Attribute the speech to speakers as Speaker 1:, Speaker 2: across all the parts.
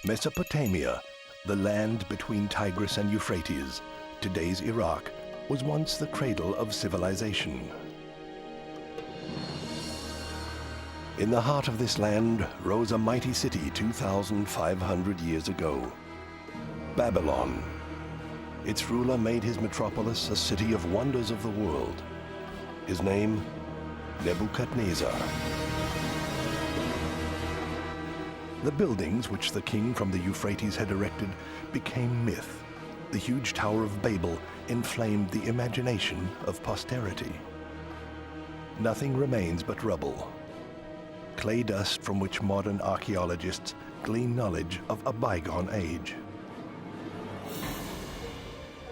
Speaker 1: Mesopotamia, the land between Tigris and Euphrates, today's Iraq, was once the cradle of civilization. In the heart of this land rose a mighty city 2,500 years ago, Babylon. Its ruler made his metropolis a city of wonders of the world. His name, Nebuchadnezzar. The buildings which the king from the Euphrates had erected became myth. The huge Tower of Babel inflamed the imagination of posterity. Nothing remains but rubble, clay dust from which modern archaeologists glean knowledge of a bygone age.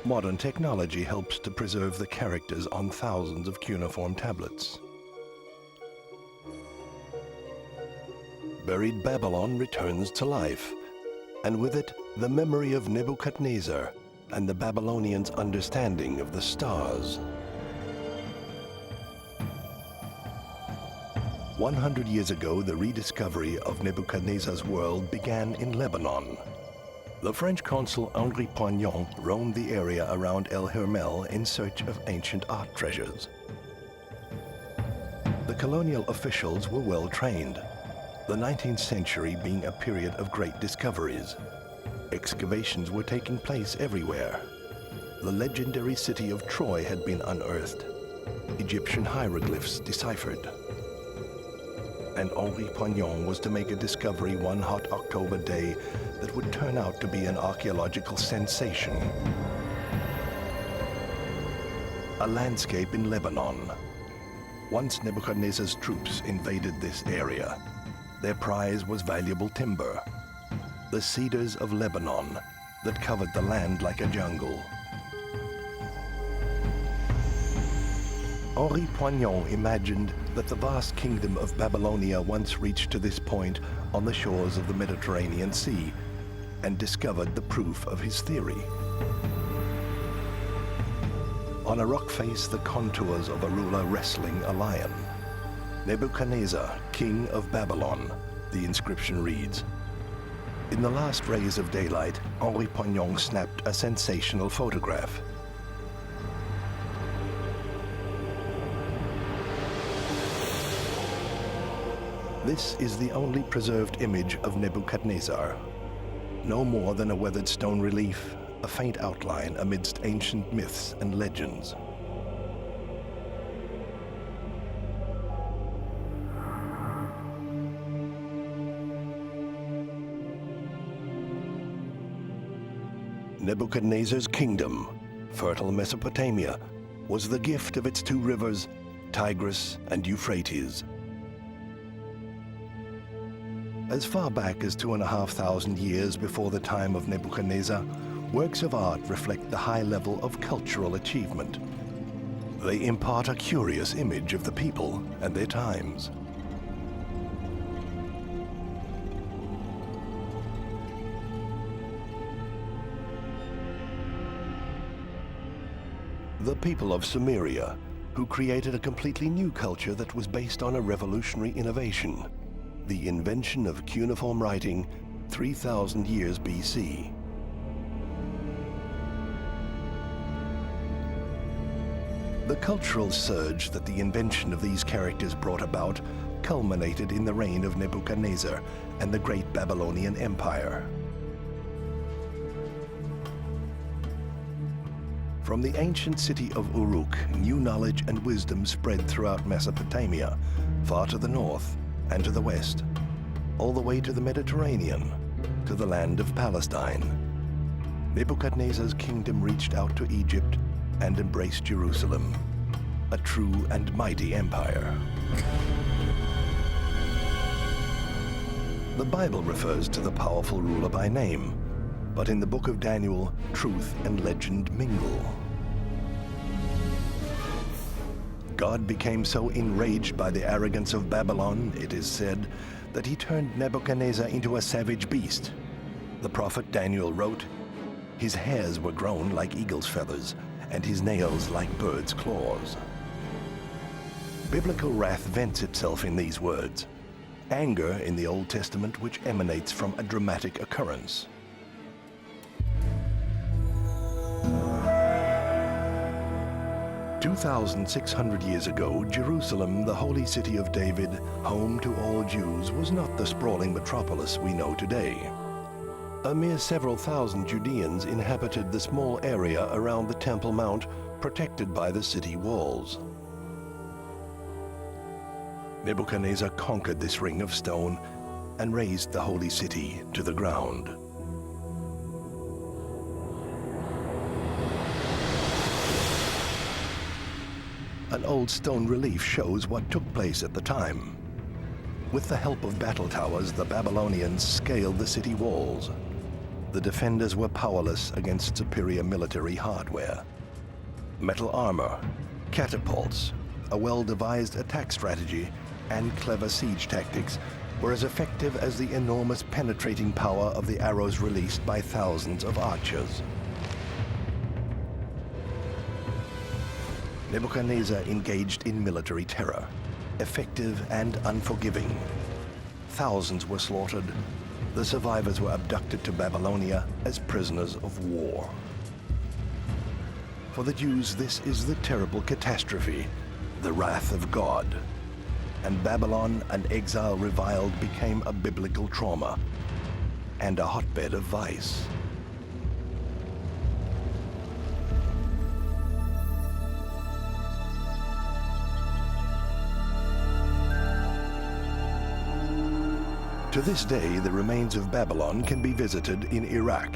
Speaker 1: Modern technology helps to preserve the characters on thousands of cuneiform tablets. Buried Babylon returns to life, and with it, the memory of Nebuchadnezzar and the Babylonians' understanding of the stars. 100 years ago, the rediscovery of Nebuchadnezzar's world began in Lebanon. The French consul Henri Poignon roamed the area around El Hermel in search of ancient art treasures. The colonial officials were well trained, the 19th century being a period of great discoveries. Excavations were taking place everywhere. The legendary city of Troy had been unearthed, Egyptian hieroglyphs deciphered. And Henri Poignon was to make a discovery one hot October day that would turn out to be an archaeological sensation. A landscape in Lebanon. Once Nebuchadnezzar's troops invaded this area, their prize was valuable timber, the cedars of Lebanon that covered the land like a jungle. Henri Poignon imagined that the vast kingdom of Babylonia once reached to this point on the shores of the Mediterranean Sea, and discovered the proof of his theory. On a rock face, the contours of a ruler wrestling a lion. Nebuchadnezzar, king of Babylon, the inscription reads. In the last rays of daylight, Henri Poignon snapped a sensational photograph. This is the only preserved image of Nebuchadnezzar. No more than a weathered stone relief, a faint outline amidst ancient myths and legends. Nebuchadnezzar's kingdom, fertile Mesopotamia, was the gift of its two rivers, Tigris and Euphrates. As far back as 2,500 years before the time of Nebuchadnezzar, works of art reflect the high level of cultural achievement. They impart a curious image of the people and their times. The people of Sumeria, who created a completely new culture that was based on a revolutionary innovation, the invention of cuneiform writing 3,000 years BC. The cultural surge that the invention of these characters brought about culminated in the reign of Nebuchadnezzar and the great Babylonian Empire. From the ancient city of Uruk, new knowledge and wisdom spread throughout Mesopotamia, far to the north and to the west, all the way to the Mediterranean, to the land of Palestine. Nebuchadnezzar's kingdom reached out to Egypt and embraced Jerusalem, a true and mighty empire. The Bible refers to the powerful ruler by name, but in the book of Daniel, truth and legend mingle. God became so enraged by the arrogance of Babylon, it is said, that he turned Nebuchadnezzar into a savage beast. The prophet Daniel wrote, "His hairs were grown like eagle's feathers, and his nails like bird's claws." Biblical wrath vents itself in these words. anger in the Old Testament which emanates from a dramatic occurrence. "2,600 years ago, Jerusalem, the holy city of David, home to all Jews, was not the sprawling metropolis we know today. A mere several thousand Judeans inhabited the small area around the Temple Mount, protected by the city walls. Nebuchadnezzar conquered this ring of stone and razed the holy city to the ground. An old stone relief shows what took place at the time. With the help of battle towers, the Babylonians scaled the city walls. The defenders were powerless against superior military hardware. Metal armor, catapults, a well-devised attack strategy, and clever siege tactics were as effective as the enormous penetrating power of the arrows released by thousands of archers. Nebuchadnezzar engaged in military terror, effective and unforgiving. Thousands were slaughtered. The survivors were abducted to Babylonia as prisoners of war. For the Jews, this is the terrible catastrophe, the wrath of God. And Babylon, an exile reviled, became a biblical trauma and a hotbed of vice. To this day, the remains of Babylon can be visited in Iraq.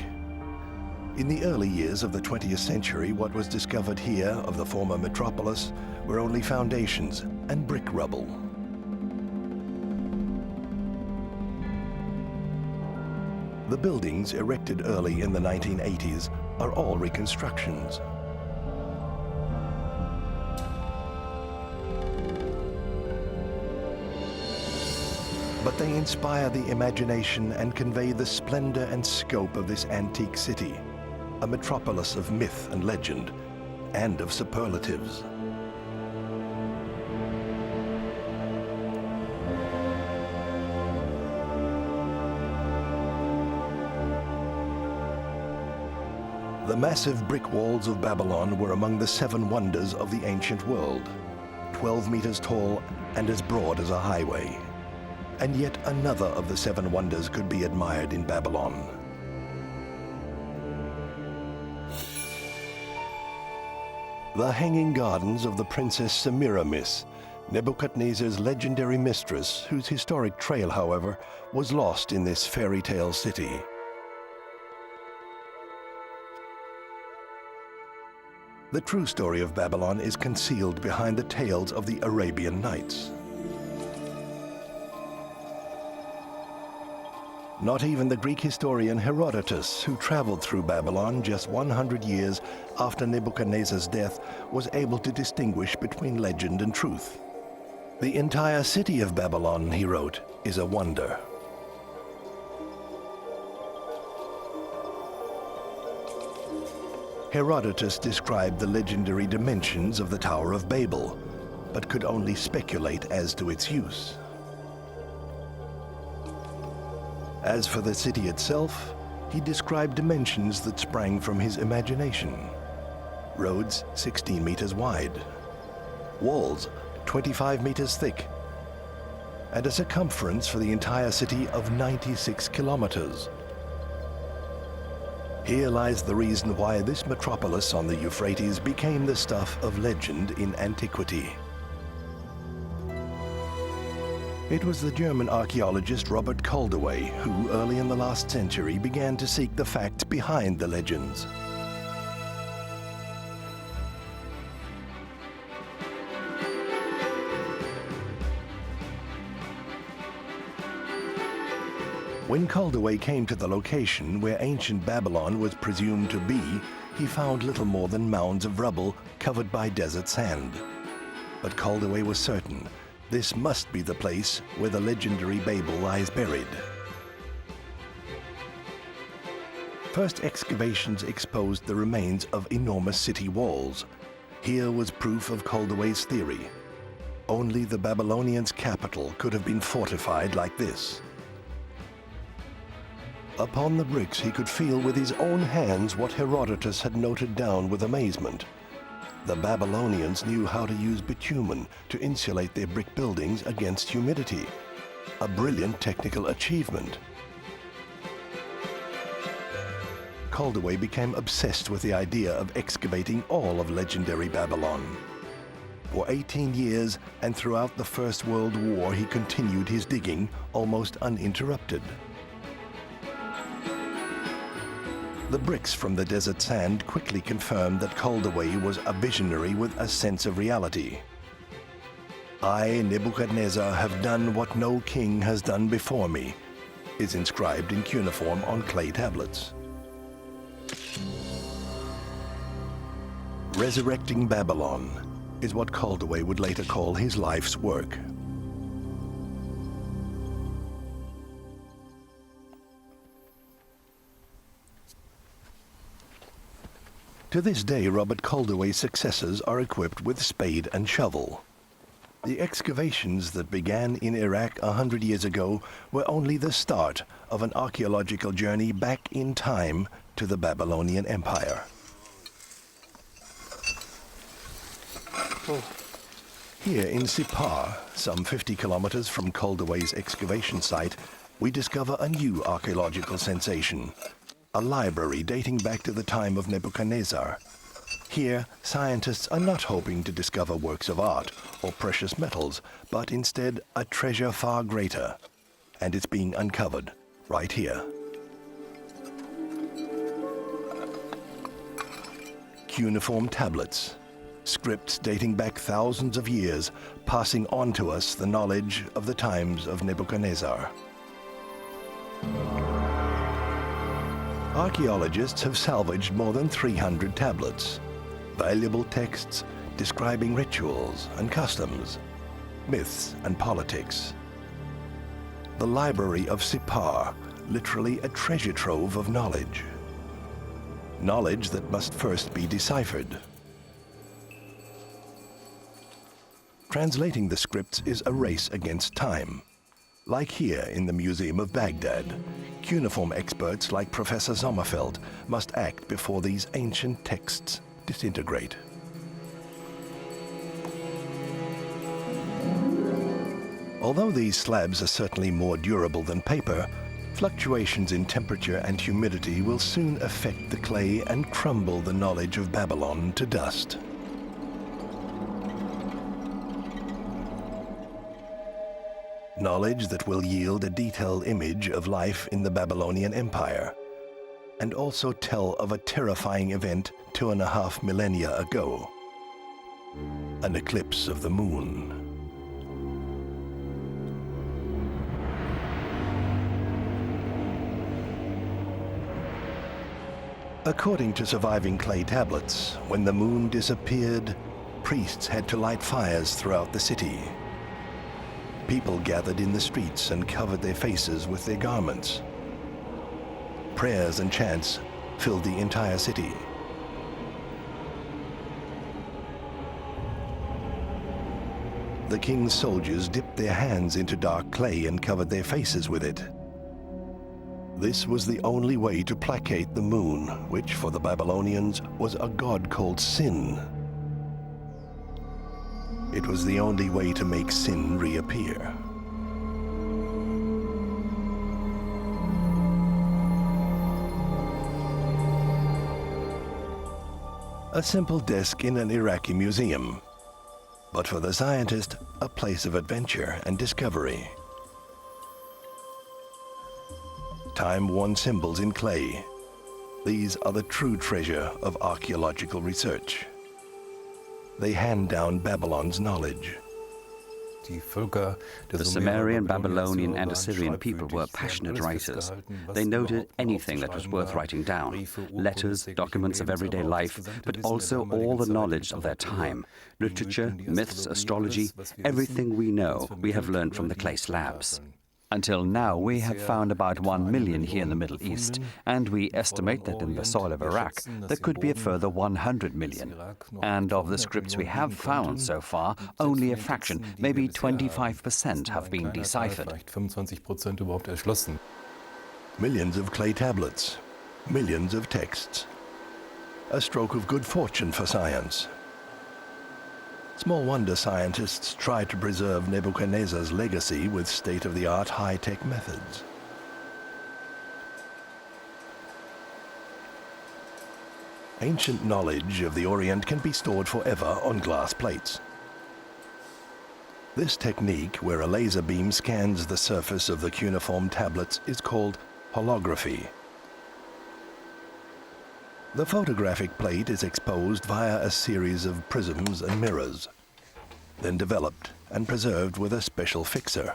Speaker 1: In the early years of the 20th century, what was discovered here of the former metropolis were only foundations and brick rubble. The buildings erected early in the 1980s are all reconstructions. But they inspire the imagination and convey the splendor and scope of this antique city, a metropolis of myth and legend, and of superlatives. The massive brick walls of Babylon were among the 7 wonders of the ancient world, 12 meters tall and as broad as a highway. And yet another of the 7 wonders could be admired in Babylon. The hanging gardens of the Princess Semiramis, Nebuchadnezzar's legendary mistress, whose historic trail, however, was lost in this fairy tale city. The true story of Babylon is concealed behind the tales of the Arabian Nights. Not even the Greek historian Herodotus, who traveled through Babylon just 100 years after Nebuchadnezzar's death, was able to distinguish between legend and truth. "The entire city of Babylon," he wrote, "is a wonder." Herodotus described the legendary dimensions of the Tower of Babel, but could only speculate as to its use. As for the city itself, he described dimensions that sprang from his imagination. Roads 16 meters wide, walls 25 meters thick, and a circumference for the entire city of 96 kilometers. Here lies the reason why this metropolis on the Euphrates became the stuff of legend in antiquity. It was the German archaeologist Robert Koldewey who, early in the last century, began to seek the facts behind the legends. When Koldewey came to the location where ancient Babylon was presumed to be, he found little more than mounds of rubble covered by desert sand. But Koldewey was certain this must be the place where the legendary Babel lies buried. First excavations exposed the remains of enormous city walls. Here was proof of Koldewey's theory. Only the Babylonians' capital could have been fortified like this. Upon the bricks he could feel with his own hands what Herodotus had noted down with amazement. The Babylonians knew how to use bitumen to insulate their brick buildings against humidity. A brilliant technical achievement. Koldewey became obsessed with the idea of excavating all of legendary Babylon. For 18 years and throughout the First World War he continued his digging almost uninterrupted. The bricks from the desert sand quickly confirmed that Koldewey was a visionary with a sense of reality. "I, Nebuchadnezzar, have done what no king has done before me," is inscribed in cuneiform on clay tablets. Resurrecting Babylon is what Koldewey would later call his life's work. To this day, Robert Koldewey's successors are equipped with spade and shovel. The excavations that began in Iraq 100 years ago were only the start of an archaeological journey back in time to the Babylonian Empire. Here in Sippar, some 50 kilometers from Koldewey's excavation site, we discover a new archaeological sensation, a library dating back to the time of Nebuchadnezzar. Here, scientists are not hoping to discover works of art or precious metals, but instead a treasure far greater. And it's being uncovered right here. Cuneiform tablets, scripts dating back thousands of years, passing on to us the knowledge of the times of Nebuchadnezzar. Archaeologists have salvaged more than 300 tablets, valuable texts describing rituals and customs, myths and politics. The Library of Sippar, literally a treasure trove of knowledge. Knowledge that must first be deciphered. Translating the scripts is a race against time. Like here in the Museum of Baghdad, cuneiform experts like Professor Sommerfeld must act before these ancient texts disintegrate. Although these slabs are certainly more durable than paper, fluctuations in temperature and humidity will soon affect the clay and crumble the knowledge of Babylon to dust. Knowledge that will yield a detailed image of life in the Babylonian Empire, and also tell of a terrifying event 2.5 millennia ago, an eclipse of the moon. According to surviving clay tablets, when the moon disappeared, priests had to light fires throughout the city. People gathered in the streets and covered their faces with their garments. Prayers and chants filled the entire city. The king's soldiers dipped their hands into dark clay and covered their faces with it. This was the only way to placate the moon, which for the Babylonians was a god called Sin. It was the only way to make Sin reappear. A simple desk in an Iraqi museum, but for the scientist, a place of adventure and discovery. Time-worn symbols in clay. These are the true treasure of archaeological research. They hand down Babylon's knowledge.
Speaker 2: The Sumerian, Babylonian and Assyrian people were passionate writers. They noted anything that was worth writing down, letters, documents of everyday life, but also all the knowledge of their time, literature, myths, astrology, everything we know we have learned from the clay slabs. Until now, we have found about 1 million here in the Middle East, and we estimate that in the soil of Iraq there could be a further 100 million. And of the scripts we have found so far, only a fraction, maybe 25%, have been deciphered.
Speaker 1: Millions of clay tablets, millions of texts. A stroke of good fortune for science. Small wonder scientists try to preserve Nebuchadnezzar's legacy with state-of-the-art high-tech methods. Ancient knowledge of the Orient can be stored forever on glass plates. This technique, where a laser beam scans the surface of the cuneiform tablets, is called holography. The photographic plate is exposed via a series of prisms and mirrors, then developed and preserved with a special fixer.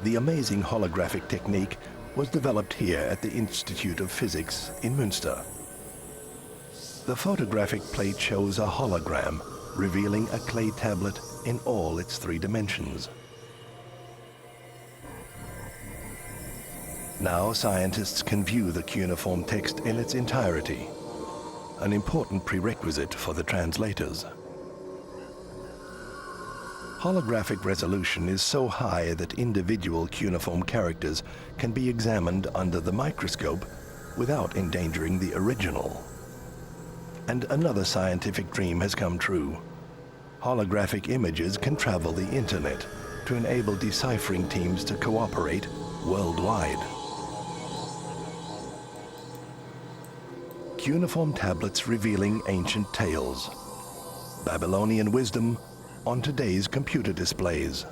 Speaker 1: The amazing holographic technique was developed here at the Institute of Physics in Münster. The photographic plate shows a hologram, revealing a clay tablet in all its 3 dimensions. Now scientists can view the cuneiform text in its entirety, an important prerequisite for the translators. Holographic resolution is so high that individual cuneiform characters can be examined under the microscope without endangering the original. And another scientific dream has come true. Holographic images can travel the internet to enable deciphering teams to cooperate worldwide. Cuneiform tablets revealing ancient tales. Babylonian wisdom on today's computer displays.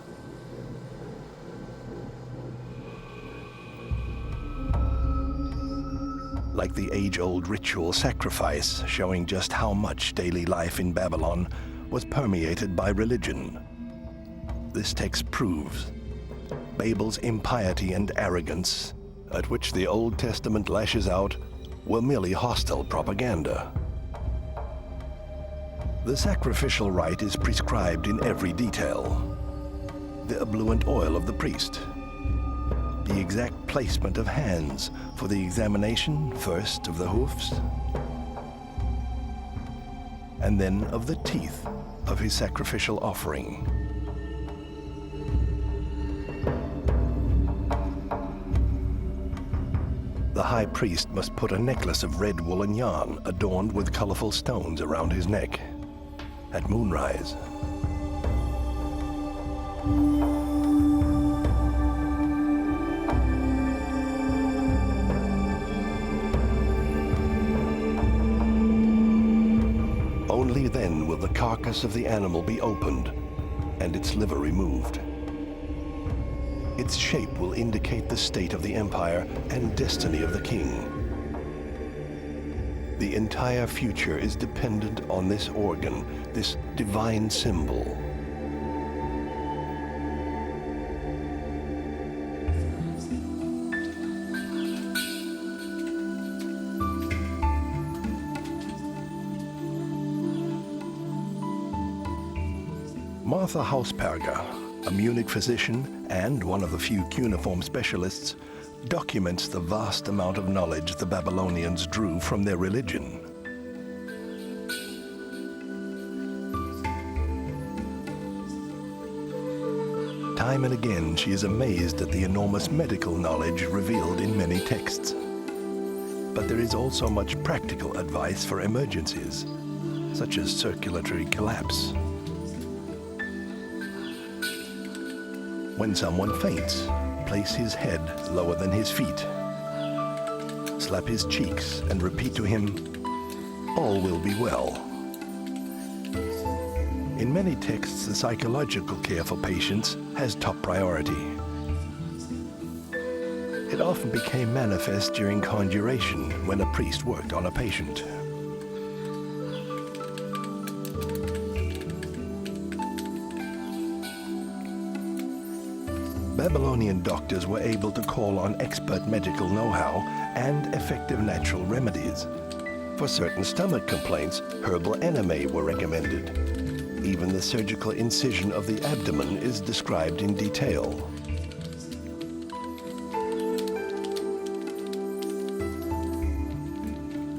Speaker 1: Like the age-old ritual sacrifice, showing just how much daily life in Babylon was permeated by religion. This text proves Babel's impiety and arrogance, at which the Old Testament lashes out, were merely hostile propaganda. The sacrificial rite is prescribed in every detail. The ebullient oil of the priest, the exact placement of hands for the examination first of the hoofs, and then of the teeth of his sacrificial offering. The high priest must put a necklace of red woolen yarn adorned with colorful stones around his neck at moonrise. Only then will the carcass of the animal be opened and its liver removed. Its shape will indicate the state of the empire and destiny of the king. The entire future is dependent on this organ, this divine symbol. Martha Hausberger, a Munich physician and one of the few cuneiform specialists, documents the vast amount of knowledge the Babylonians drew from their religion. Time and again, she is amazed at the enormous medical knowledge revealed in many texts. But there is also much practical advice for emergencies, such as circulatory collapse. When someone faints, place his head lower than his feet. Slap his cheeks and repeat to him, "All will be well." In many texts, the psychological care for patients has top priority. It often became manifest during conjuration when a priest worked on a patient. Babylonian doctors were able to call on expert medical know-how and effective natural remedies. For certain stomach complaints, herbal enema were recommended. Even the surgical incision of the abdomen is described in detail.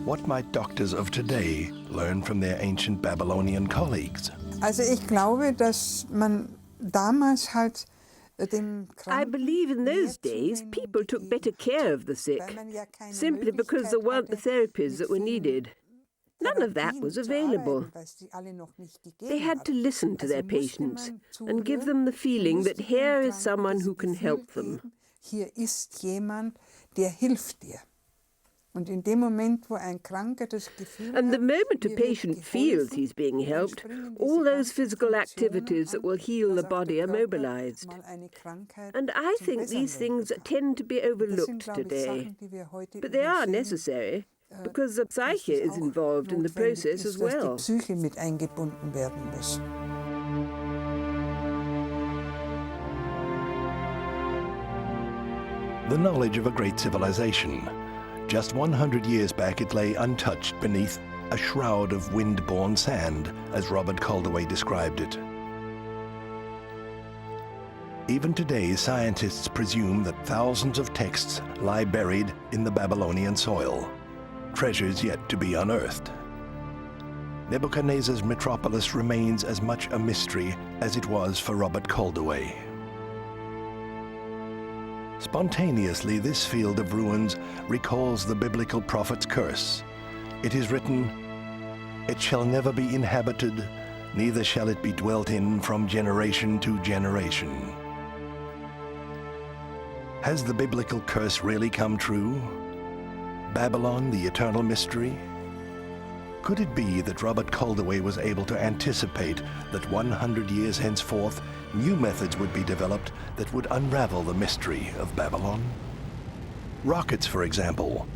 Speaker 1: What might doctors of today learn from their ancient Babylonian colleagues?
Speaker 3: Also ich glaube, dass man damals halt
Speaker 4: I believe in those days people took better care of the sick, simply because there weren't the therapies that were needed. None of that was available. They had to listen to their patients and give them the feeling that here is someone who can help them.
Speaker 3: Hier ist jemand, der hilft dir. Und in dem Moment, wo ein Kranker das Gefühl
Speaker 4: And the
Speaker 3: hat,
Speaker 4: moment a
Speaker 3: mir wird
Speaker 4: patient feels he's being helped, all those physical activities that will heal the body are mobilized.
Speaker 3: mal eine Krankheit
Speaker 4: And I
Speaker 3: zum
Speaker 4: think
Speaker 3: Bessern
Speaker 4: these things
Speaker 3: lenken kann.
Speaker 4: tend to be
Speaker 3: Das sind,
Speaker 4: overlooked
Speaker 3: glaube ich,
Speaker 4: today.
Speaker 3: Sachen, die wir heute
Speaker 4: But they are
Speaker 3: übersehen,
Speaker 4: necessary, because the
Speaker 3: dass
Speaker 4: psyche
Speaker 3: es
Speaker 4: is
Speaker 3: auch
Speaker 4: involved in the
Speaker 3: notwendig
Speaker 4: process
Speaker 3: ist,
Speaker 4: as
Speaker 3: dass die
Speaker 4: well.
Speaker 3: Psyche mit eingebunden werden muss.
Speaker 1: The knowledge of a great civilization. Just 100 years back, it lay untouched beneath a shroud of wind-borne sand, as Robert Koldewey described it. Even today, scientists presume that thousands of texts lie buried in the Babylonian soil, treasures yet to be unearthed. Nebuchadnezzar's metropolis remains as much a mystery as it was for Robert Koldewey. Spontaneously, this field of ruins recalls the biblical prophet's curse. It is written, "It shall never be inhabited, neither shall it be dwelt in from generation to generation." Has the biblical curse really come true? Babylon, the eternal mystery? Could it be that Robert Koldewey was able to anticipate that 100 years henceforth, new methods would be developed that would unravel the mystery of Babylon? Rockets, for example.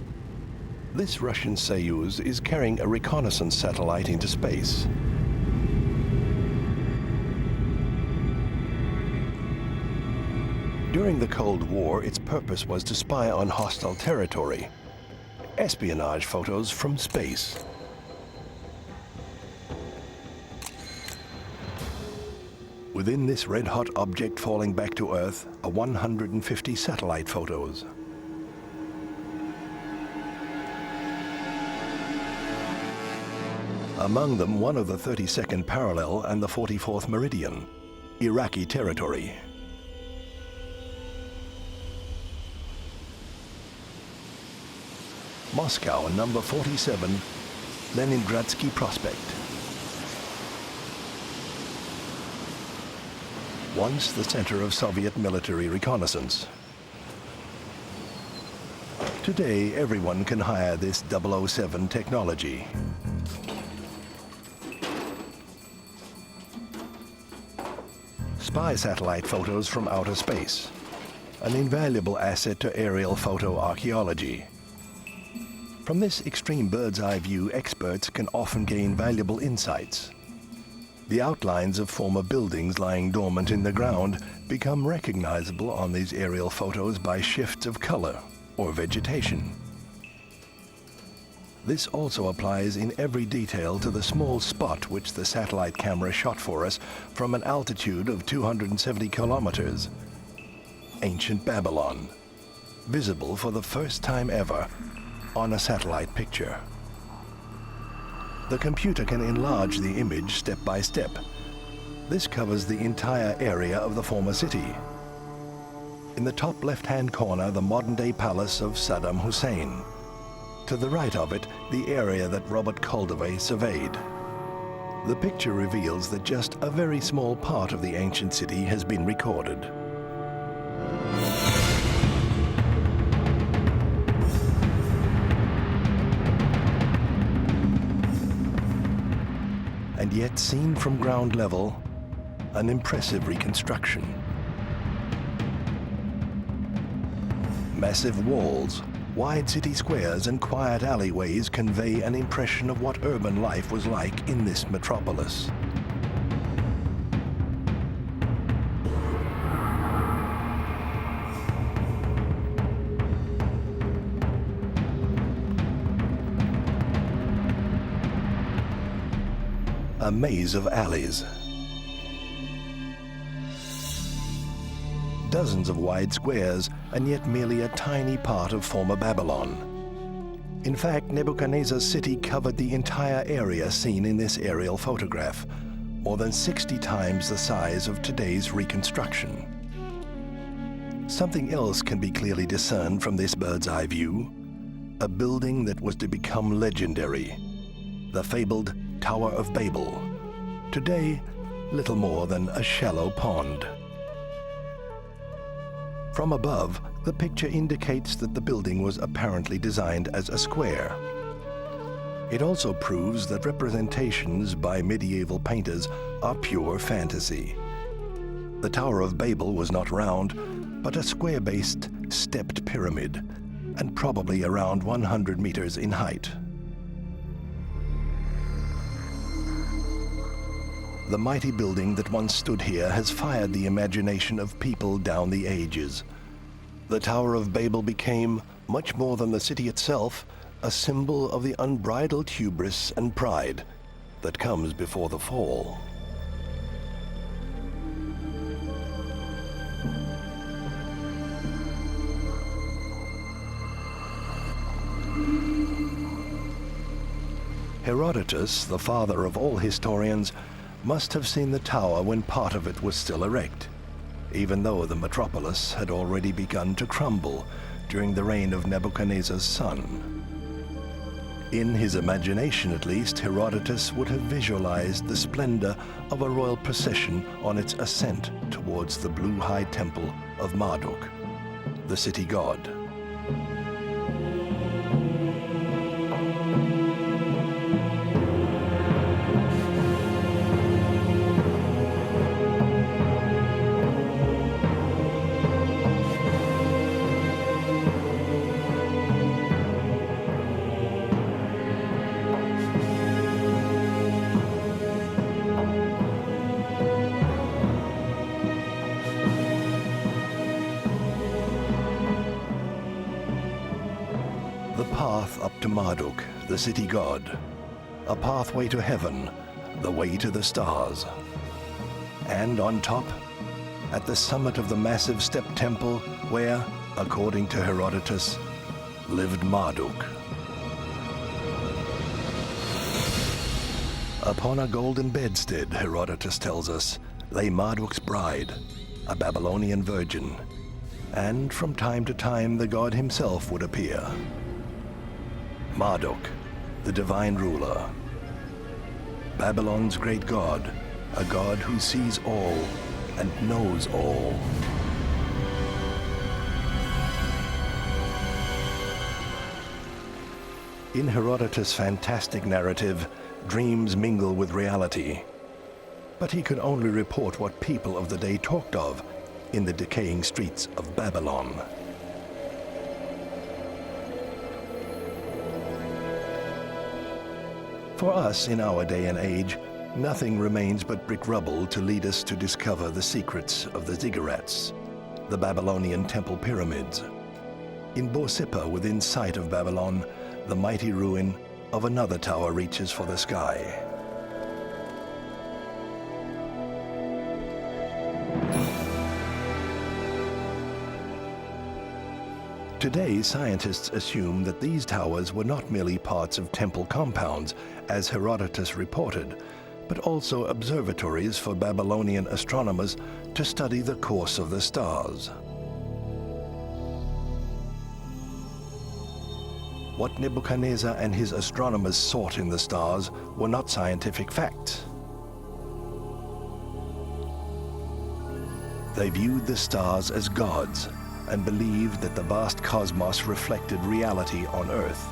Speaker 1: This Russian Soyuz is carrying a reconnaissance satellite into space. During the Cold War, its purpose was to spy on hostile territory. Espionage photos from space. Within this red-hot object falling back to Earth are 150 satellite photos. Among them, one of the 32nd parallel and the 44th meridian, Iraqi territory. Moscow, number 47, Leningradsky Prospect. Once the center of Soviet military reconnaissance. Today, everyone can hire this 007 technology. Spy satellite photos from outer space, an invaluable asset to aerial photo archaeology. From this extreme bird's-eye view, experts can often gain valuable insights. The outlines of former buildings lying dormant in the ground become recognizable on these aerial photos by shifts of color or vegetation. This also applies in every detail to the small spot which the satellite camera shot for us from an altitude of 270 kilometers. Ancient Babylon, visible for the first time ever on a satellite picture. The computer can enlarge the image step by step. This covers the entire area of the former city. In the top left-hand corner, the modern-day palace of Saddam Hussein. To the right of it, the area that Robert Koldewey surveyed. The picture reveals that just a very small part of the ancient city has been recorded. And yet, seen from ground level, an impressive reconstruction. Massive walls, wide city squares, and quiet alleyways convey an impression of what urban life was like in this metropolis. a maze of alleys. Dozens of wide squares, and yet merely a tiny part of former Babylon. In fact, Nebuchadnezzar's city covered the entire area seen in this aerial photograph, more than 60 times the size of today's reconstruction. Something else can be clearly discerned from this bird's-eye view, a building that was to become legendary, the fabled Tower of Babel, today little more than a shallow pond. From above, the picture indicates that the building was apparently designed as a square. It also proves that representations by medieval painters are pure fantasy. The Tower of Babel was not round, but a square-based, stepped pyramid, and probably around 100 meters in height. The mighty building that once stood here has fired the imagination of people down the ages. The Tower of Babel became, much more than the city itself, a symbol of the unbridled hubris and pride that comes before the fall. Herodotus, the father of all historians, must have seen the tower when part of it was still erect, even though the metropolis had already begun to crumble during the reign of Nebuchadnezzar's son. In his imagination, at least, Herodotus would have visualized the splendor of a royal procession on its ascent towards the blue high temple of Marduk, the city god. Up to Marduk, the city god, a pathway to heaven, the way to the stars. And on top, at the summit of the massive step temple where, according to Herodotus, lived Marduk. Upon a golden bedstead, Herodotus tells us, lay Marduk's bride, a Babylonian virgin, and from time to time the god himself would appear. Marduk, the divine ruler. Babylon's great god, a god who sees all and knows all. In Herodotus' fantastic narrative, dreams mingle with reality. But he could only report what people of the day talked of in the decaying streets of Babylon. For us, in our day and age, nothing remains but brick rubble to lead us to discover the secrets of the ziggurats, the Babylonian temple pyramids. In Borsippa, within sight of Babylon, the mighty ruin of another tower reaches for the sky. Today, scientists assume that these towers were not merely parts of temple compounds, as Herodotus reported, but also observatories for Babylonian astronomers to study the course of the stars. What Nebuchadnezzar and his astronomers sought in the stars were not scientific facts. They viewed the stars as gods and believed that the vast cosmos reflected reality on Earth.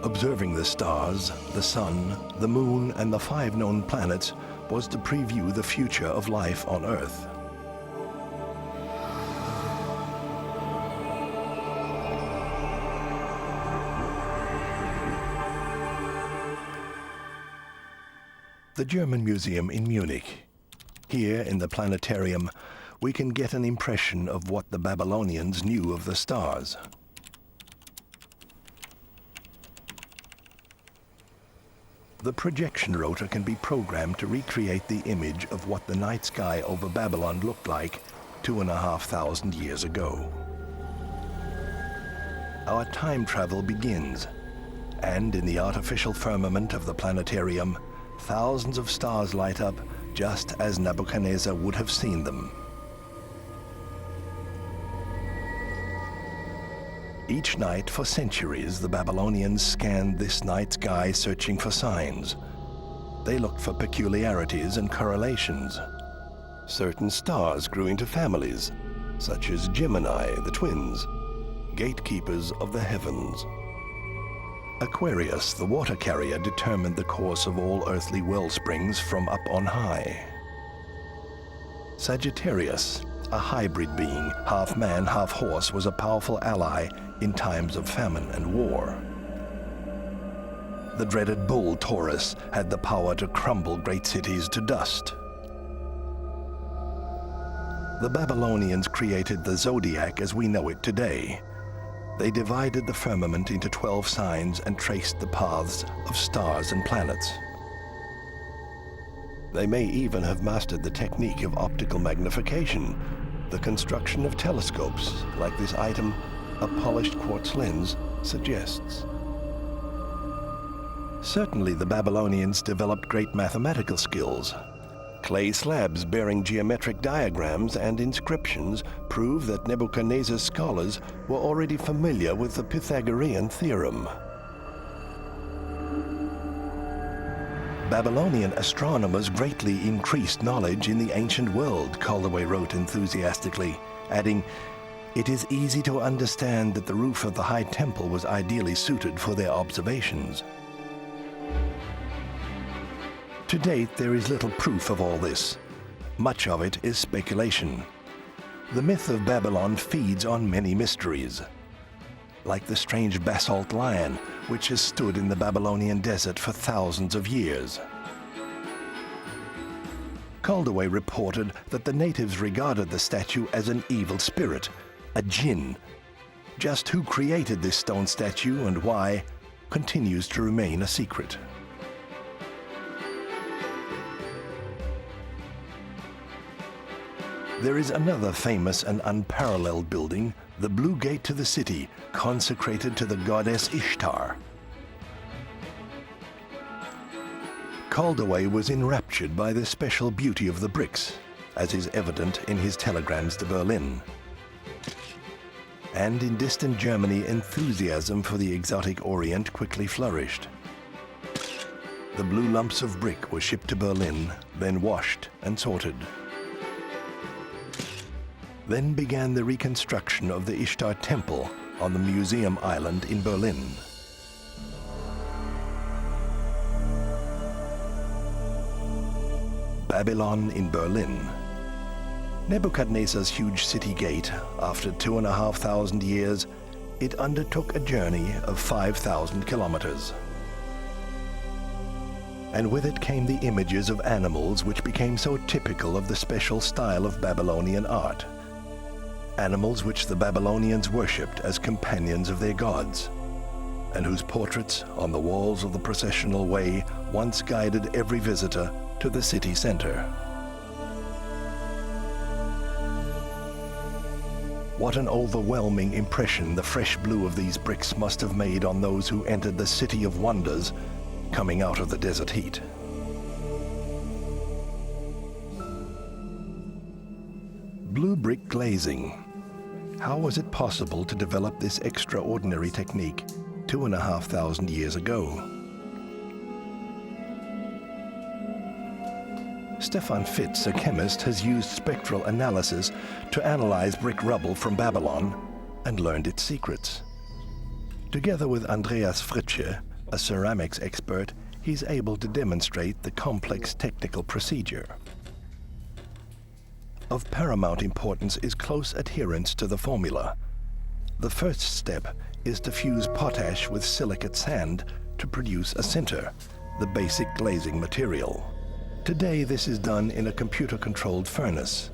Speaker 1: Observing the stars, the sun, the moon, and the 5 known planets was to preview the future of life on Earth. The German Museum in Munich. Here in the planetarium, we can get an impression of what the Babylonians knew of the stars. The projection rotor can be programmed to recreate the image of what the night sky over Babylon looked like 2,500 years ago. Our time travel begins, and in the artificial firmament of the planetarium, thousands of stars light up just as Nebuchadnezzar would have seen them. Each night for centuries, the Babylonians scanned this night sky searching for signs. They looked for peculiarities and correlations. Certain stars grew into families, such as Gemini, the twins, gatekeepers of the heavens. Aquarius, the water carrier, determined the course of all earthly wellsprings from up on high. Sagittarius, a hybrid being, half man, half horse, was a powerful ally in times of famine and war. The dreaded bull Taurus had the power to crumble great cities to dust. The Babylonians created the zodiac as we know it today. They divided the firmament into 12 signs and traced the paths of stars and planets. They may even have mastered the technique of optical magnification, the construction of telescopes, like this item, a polished quartz lens, suggests. Certainly the Babylonians developed great mathematical skills. Clay slabs bearing geometric diagrams and inscriptions prove that Nebuchadnezzar's scholars were already familiar with the Pythagorean theorem. Babylonian astronomers greatly increased knowledge in the ancient world, Koldewey wrote enthusiastically, adding, "It is easy to understand that the roof of the high temple was ideally suited for their observations." To date, there is little proof of all this. Much of it is speculation. The myth of Babylon feeds on many mysteries, like the strange basalt lion, which has stood in the Babylonian desert for thousands of years. Koldewey reported that the natives regarded the statue as an evil spirit, a jinn. Just who created this stone statue and why continues to remain a secret. There is another famous and unparalleled building, the Blue Gate to the city, consecrated to the goddess Ishtar. Koldewey was enraptured by the special beauty of the bricks, as is evident in his telegrams to Berlin. And in distant Germany, enthusiasm for the exotic Orient quickly flourished. The blue lumps of brick were shipped to Berlin, then washed and sorted. Then began the reconstruction of the Ishtar Temple on the Museum Island in Berlin. Babylon in Berlin. Nebuchadnezzar's huge city gate, after 2,500 years, it undertook a journey of 5,000 kilometers. And with it came the images of animals which became so typical of the special style of Babylonian art. Animals which the Babylonians worshipped as companions of their gods, and whose portraits on the walls of the processional way once guided every visitor to the city center. What an overwhelming impression the fresh blue of these bricks must have made on those who entered the city of wonders coming out of the desert heat. Blue brick glazing. How was it possible to develop this extraordinary technique 2,500 years ago? Stefan Fitz, a chemist, has used spectral analysis to analyze brick rubble from Babylon and learned its secrets. Together with Andreas Fritsche, a ceramics expert, he's able to demonstrate the complex technical procedure. Of paramount importance is close adherence to the formula. The first step is to fuse potash with silicate sand to produce a sinter, the basic glazing material. Today this is done in a computer-controlled furnace.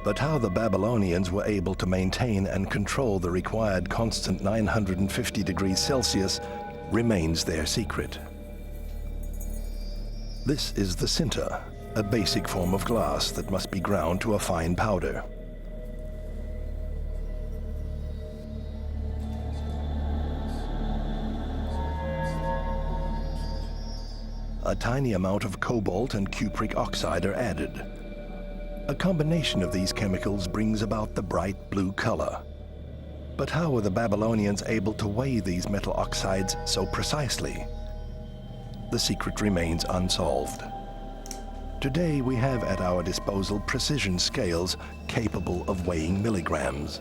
Speaker 1: But how the Babylonians were able to maintain and control the required constant 950 degrees Celsius remains their secret. This is the sinter, a basic form of glass that must be ground to a fine powder. A tiny amount of cobalt and cupric oxide are added. A combination of these chemicals brings about the bright blue color. But how were the Babylonians able to weigh these metal oxides so precisely? The secret remains unsolved. Today we have at our disposal precision scales capable of weighing milligrams.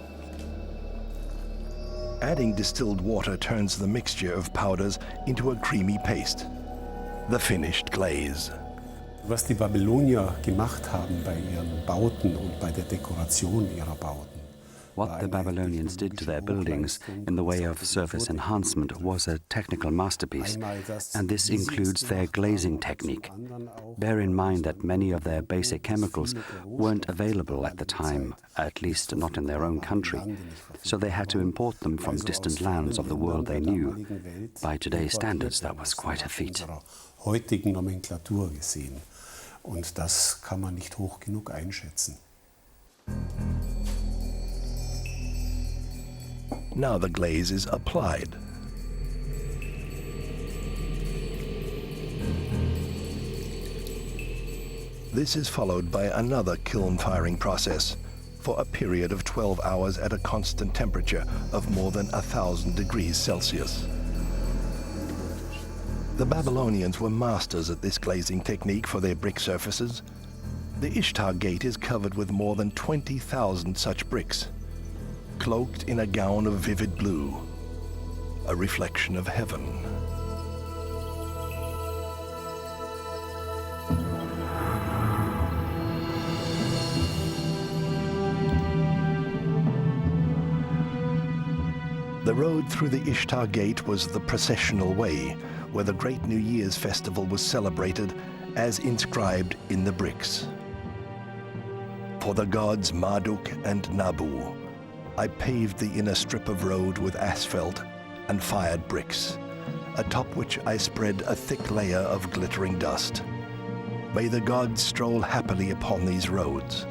Speaker 1: Adding distilled water turns the mixture of powders into a creamy paste, the finished glaze.
Speaker 5: Was die Babylonier gemacht haben bei ihren Bauten und bei der Dekoration ihrer Bauten.
Speaker 2: What the Babylonians did to their buildings in the way of surface enhancement was a technical masterpiece, and this includes their glazing technique. Bear in mind that many of their basic chemicals weren't available at the time, at least not in their own country, so they had to import them from distant lands of the world they knew. By today's standards, that was quite a feat.
Speaker 5: Heutigen Nomenklatur gesehen. Und das kann man nicht hoch genug einschätzen.
Speaker 1: Now the glaze is applied. This is followed by another kiln firing process for a period of 12 hours at a constant temperature of more than 1,000 degrees Celsius. The Babylonians were masters at this glazing technique for their brick surfaces. The Ishtar Gate is covered with more than 20,000 such bricks, cloaked in a gown of vivid blue, a reflection of heaven. The road through the Ishtar Gate was the processional way, where the great New Year's festival was celebrated as inscribed in the bricks. For the gods Marduk and Nabu, I paved the inner strip of road with asphalt and fired bricks, atop which I spread a thick layer of glittering dust. May the gods stroll happily upon these roads.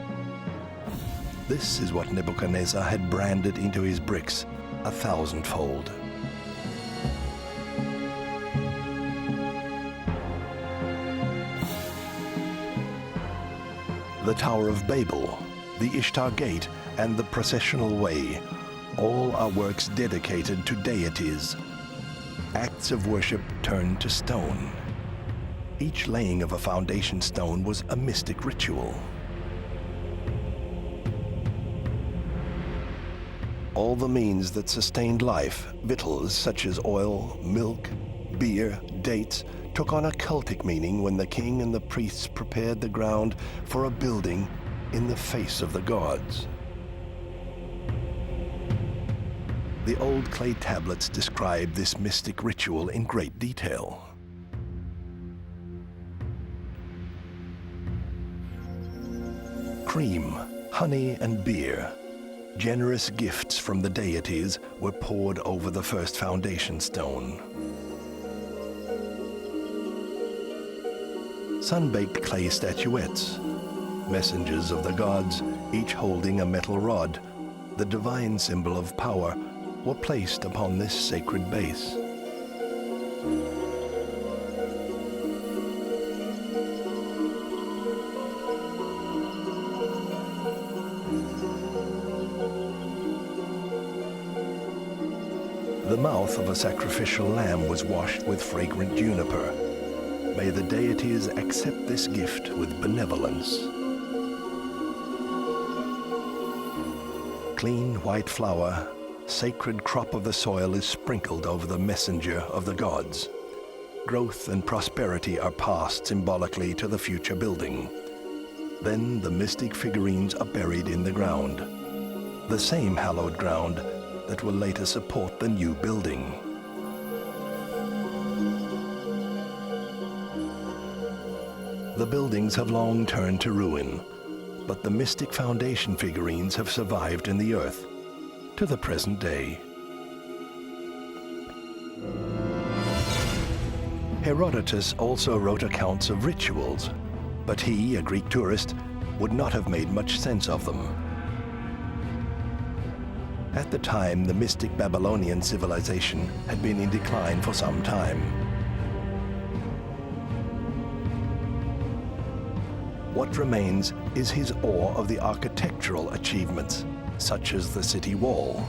Speaker 1: This is what Nebuchadnezzar had branded into his bricks 1,000-fold. The Tower of Babel, the Ishtar Gate, and the processional way, all are works dedicated to deities, acts of worship turned to stone. Each laying of a foundation stone was a mystic ritual. All the means that sustained life, victuals such as oil, milk, beer, dates, took on a cultic meaning when the king and the priests prepared the ground for a building in the face of the gods. The old clay tablets describe this mystic ritual in great detail. Cream, honey, and beer, generous gifts from the deities, were poured over the first foundation stone. Sun-baked clay statuettes, messengers of the gods, each holding a metal rod, the divine symbol of power, were placed upon this sacred base. The mouth of a sacrificial lamb was washed with fragrant juniper. May the deities accept this gift with benevolence. Clean white flour, sacred crop of the soil, is sprinkled over the messenger of the gods. Growth and prosperity are passed symbolically to the future building. Then the mystic figurines are buried in the ground, the same hallowed ground that will later support the new building. The buildings have long turned to ruin. but the mystic foundation figurines have survived in the earth to the present day. Herodotus also wrote accounts of rituals, but he, a Greek tourist, would not have made much sense of them. At the time, the mystic Babylonian civilization had been in decline for some time. What remains is his awe of the architectural achievements, such as the city wall.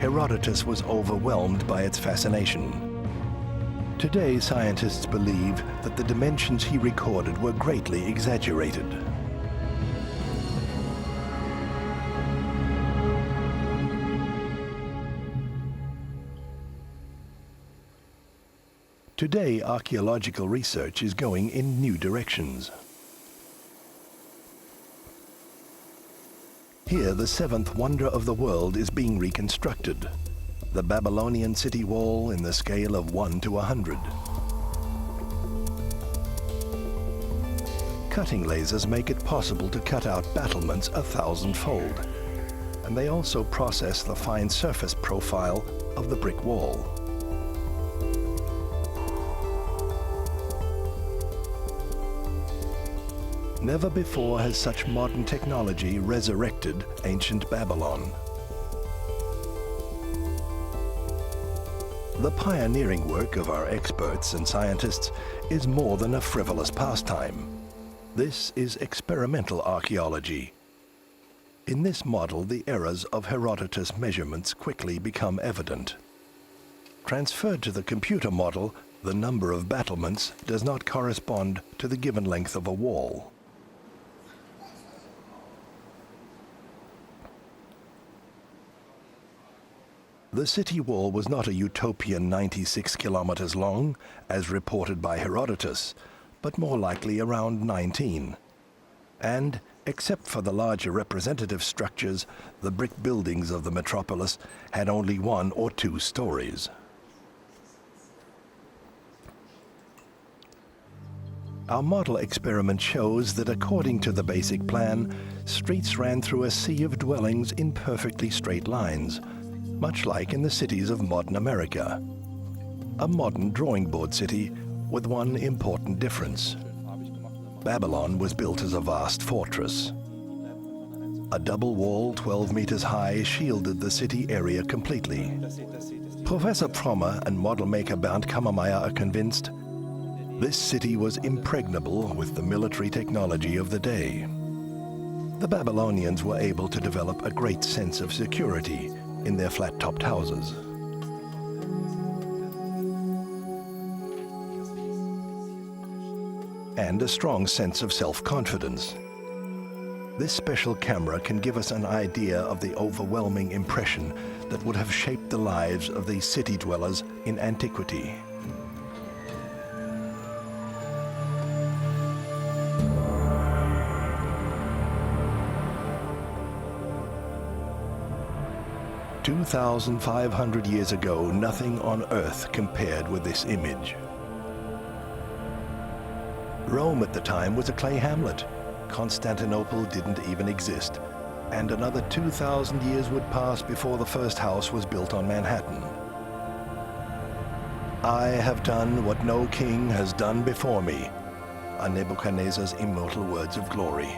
Speaker 1: Herodotus was overwhelmed by its fascination. Today, scientists believe that the dimensions he recorded were greatly exaggerated. Today, archaeological research is going in new directions. Here, the seventh wonder of the world is being reconstructed, the Babylonian city wall in the scale of 1 to 100. Cutting lasers make it possible to cut out battlements 1,000-fold, and they also process the fine surface profile of the brick wall. Never before has such modern technology resurrected ancient Babylon. The pioneering work of our experts and scientists is more than a frivolous pastime. This is experimental archaeology. In this model, the errors of Herodotus' measurements quickly become evident. Transferred to the computer model, the number of battlements does not correspond to the given length of a wall. The city wall was not a utopian 96 kilometers long, as reported by Herodotus, but more likely around 19. And, except for the larger representative structures, the brick buildings of the metropolis had only 1 or 2 stories. Our model experiment shows that according to the basic plan, streets ran through a sea of dwellings in perfectly straight lines, much like in the cities of modern America. A modern drawing board city with one important difference. Babylon was built as a vast fortress. A double wall 12 meters high shielded the city area completely. Professor Frommer and model maker Bernd Kammermeier are convinced this city was impregnable with the military technology of the day. The Babylonians were able to develop a great sense of security in their flat-topped houses. And a strong sense of self-confidence. This special camera can give us an idea of the overwhelming impression that would have shaped the lives of these city dwellers in antiquity. "2,500 years ago, nothing on earth compared with this image." Rome at the time was a clay hamlet. Constantinople didn't even exist. And another 2,000 years would pass before the first house was built on Manhattan. "I have done what no king has done before me," are Nebuchadnezzar's immortal words of glory.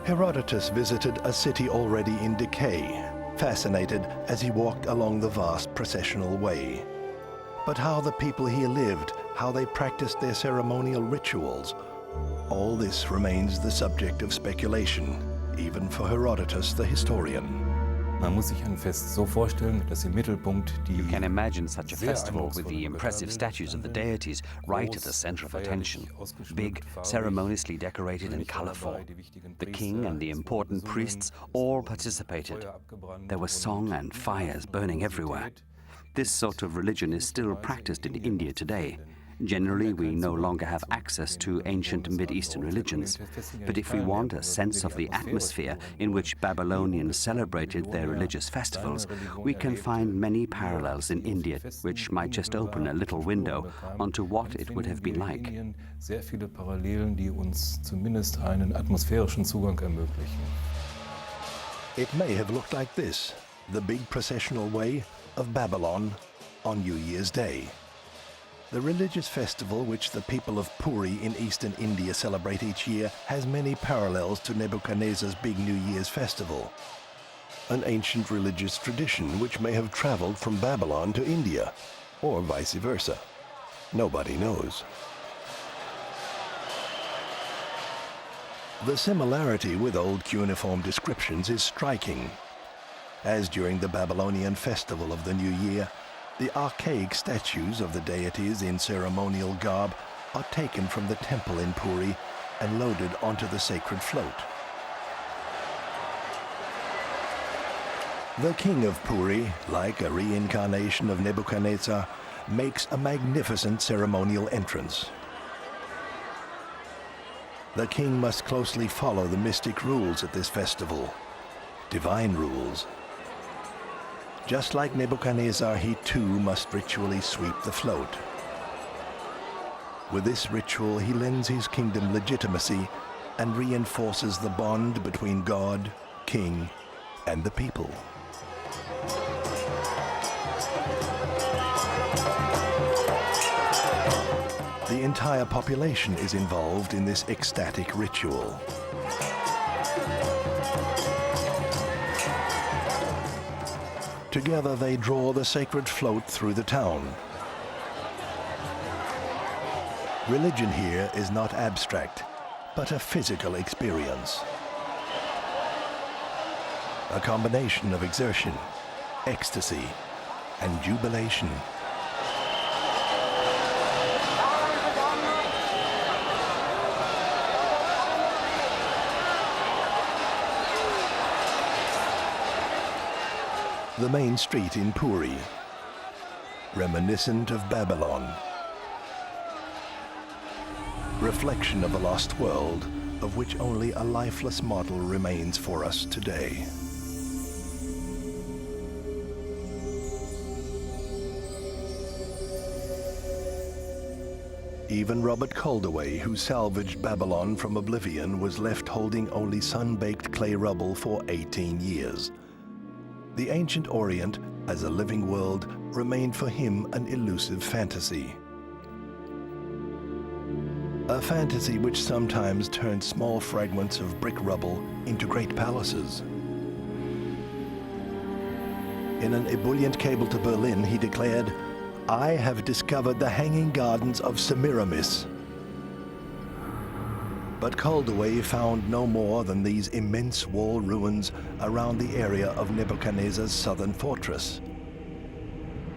Speaker 1: Herodotus visited a city already in decay, fascinated as he walked along the vast processional way. But how the people here lived, how they practiced their ceremonial rituals, all this remains the subject of speculation, even for Herodotus the historian.
Speaker 6: Man muss sich ein Fest so vorstellen, dass im Mittelpunkt die
Speaker 2: You can imagine such a festival with the impressive statues of the deities right at the center of attention, big, ceremoniously decorated and colorful. The king and the important priests all participated. There was song and fires burning everywhere. This sort of religion is still practiced in India today. Generally, we no longer have access to ancient Mid-Eastern religions. But if we want a sense of the atmosphere in which Babylonians celebrated their religious festivals, we can find many parallels in India, which might just open a little window onto what it would have been like.
Speaker 6: Sehr viele Parallelen, die uns zumindest einen atmosphärischen Zugang ermöglichen.
Speaker 1: It may have looked like this, the big processional way of Babylon on New Year's Day. The religious festival which the people of Puri in eastern India celebrate each year has many parallels to Nebuchadnezzar's big New Year's festival, an ancient religious tradition which may have traveled from Babylon to India, or vice versa. Nobody knows. The similarity with old cuneiform descriptions is striking, as during the Babylonian festival of the New Year, the archaic statues of the deities in ceremonial garb are taken from the temple in Puri and loaded onto the sacred float. The king of Puri, like a reincarnation of Nebuchadnezzar, makes a magnificent ceremonial entrance. The king must closely follow the mystic rules at this festival, divine rules. Just like Nebuchadnezzar, he too must ritually sweep the float. With this ritual, he lends his kingdom legitimacy and reinforces the bond between God, king, and the people. The entire population is involved in this ecstatic ritual. Together they draw the sacred float through the town. Religion here is not abstract, but a physical experience. A combination of exertion, ecstasy, and jubilation. The main street in Puri, reminiscent of Babylon. Reflection of a lost world, of which only a lifeless model remains for us today. Even Robert Koldewey, who salvaged Babylon from oblivion, was left holding only sun-baked clay rubble for 18 years. The ancient Orient, as a living world, remained for him an elusive fantasy. A fantasy which sometimes turned small fragments of brick rubble into great palaces. In an ebullient cable to Berlin, he declared, "I have discovered the hanging gardens of Semiramis." But Koldewey found no more than these immense wall ruins around the area of Nebuchadnezzar's southern fortress.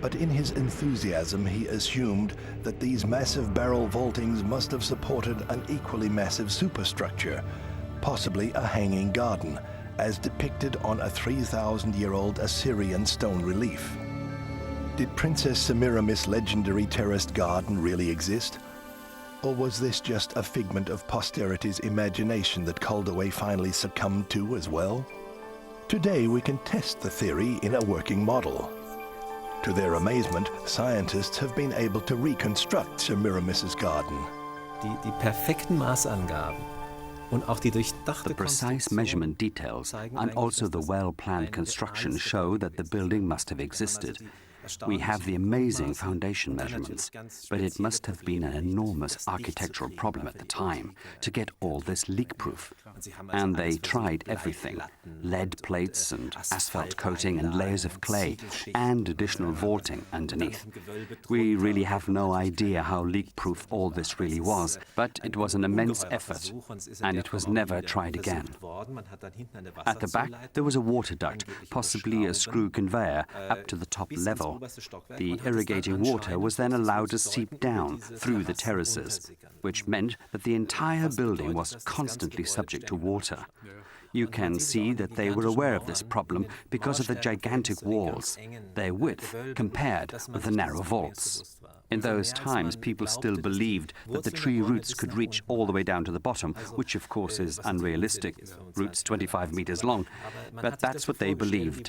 Speaker 1: But in his enthusiasm, he assumed that these massive barrel vaultings must have supported an equally massive superstructure, possibly a hanging garden, as depicted on a 3,000-year-old Assyrian stone relief. Did Princess Semiramis' legendary terraced garden really exist? Or was this just a figment of posterity's imagination that Koldewey finally succumbed to as well? Today we can test the theory in a working model. To their amazement, scientists have been able to reconstruct Semiramis' garden.
Speaker 7: Die perfekten Maßangaben und auch die durchdachte
Speaker 2: The precise measurement details and also the well-planned construction show that the building must have existed. We have the amazing foundation measurements, but it must have been an enormous architectural problem at the time to get all this leak-proof. And they tried everything, lead plates and asphalt coating and layers of clay and additional vaulting underneath. We really have no idea how leak-proof all this really was, but it was an immense effort, and it was never tried again. At the back, there was a water duct, possibly a screw conveyor, up to the top level. The irrigating water was then allowed to seep down through the terraces, which meant that the entire building was constantly subject to water. You can see that they were aware of this problem because of the gigantic walls, their width compared with the narrow vaults. In those times, people still believed that the tree roots could reach all the way down to the bottom, which of course is unrealistic, roots 25 meters long, but that's what they believed.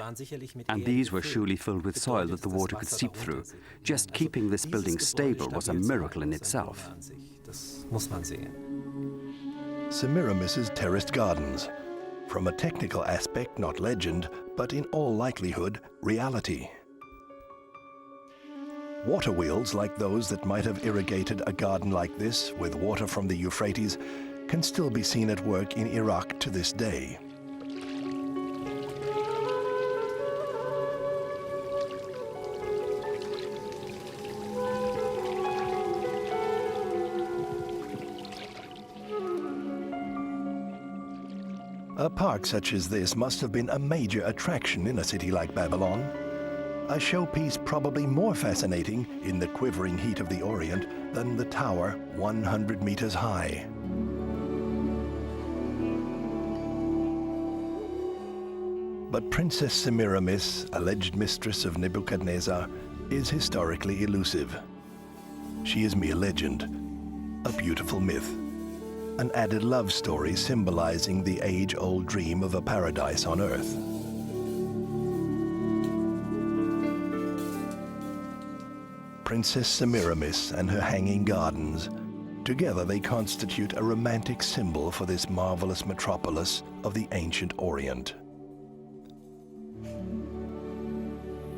Speaker 2: And these were surely filled with soil that the water could seep through. Just keeping this building stable was a miracle in itself.
Speaker 1: Semiramis's terraced gardens. From a technical aspect, not legend, but in all likelihood, reality. Water wheels like those that might have irrigated a garden like this with water from the Euphrates can still be seen at work in Iraq to this day. A park such as this must have been a major attraction in a city like Babylon. A showpiece probably more fascinating in the quivering heat of the Orient than the tower 100 meters high. But Princess Semiramis, alleged mistress of Nebuchadnezzar, is historically elusive. She is mere legend, a beautiful myth, an added love story symbolizing the age-old dream of a paradise on earth. Princess Semiramis and her hanging gardens, together they constitute a romantic symbol for this marvelous metropolis of the ancient Orient.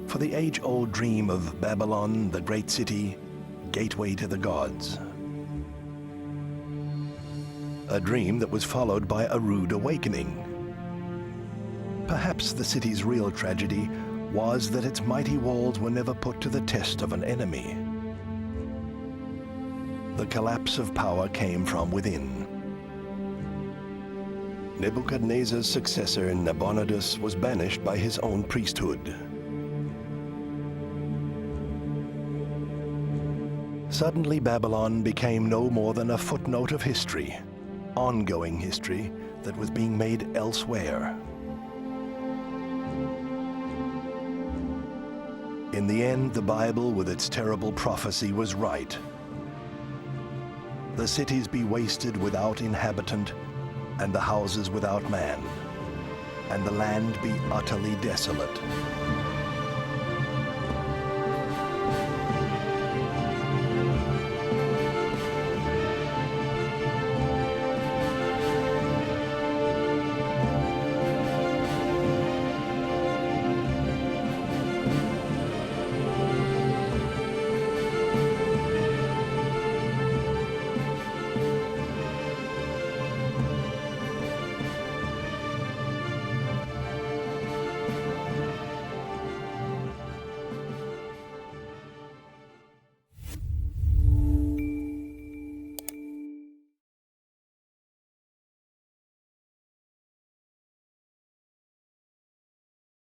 Speaker 1: For the age-old dream of Babylon, the great city, gateway to the gods. A dream that was followed by a rude awakening. Perhaps the city's real tragedy was that its mighty walls were never put to the test of an enemy. The collapse of power came from within. Nebuchadnezzar's successor, Nabonidus, was banished by his own priesthood. Suddenly, Babylon became no more than a footnote of history, ongoing history that was being made elsewhere. In the end, the Bible, with its terrible prophecy, was right. The cities be wasted without inhabitant, and the houses without man, and the land be utterly desolate.